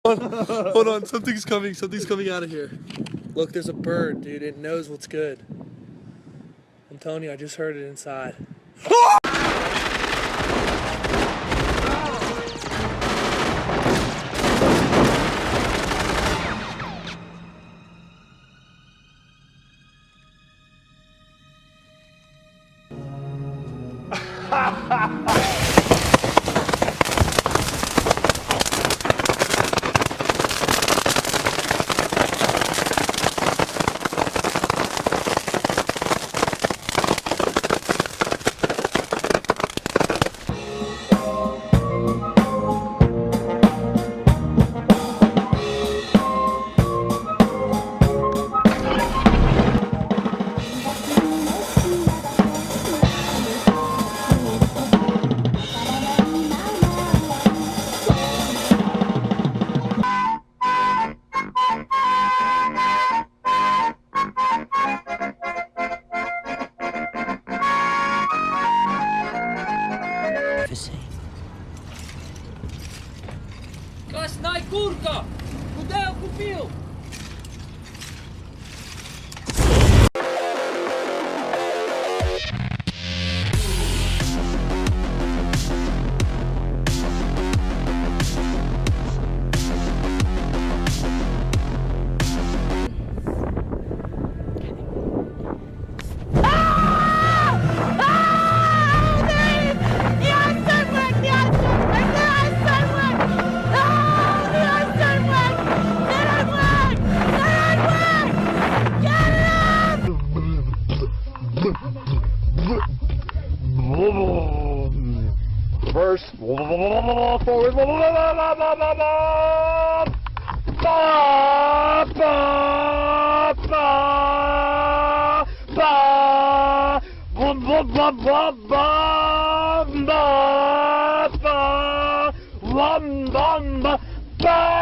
Hold on, something's coming out of here. Look, there's a bird, dude. It knows what's good. I'm telling you, I just heard it inside. Krasnaj kurka! Куда я купил? First, forward,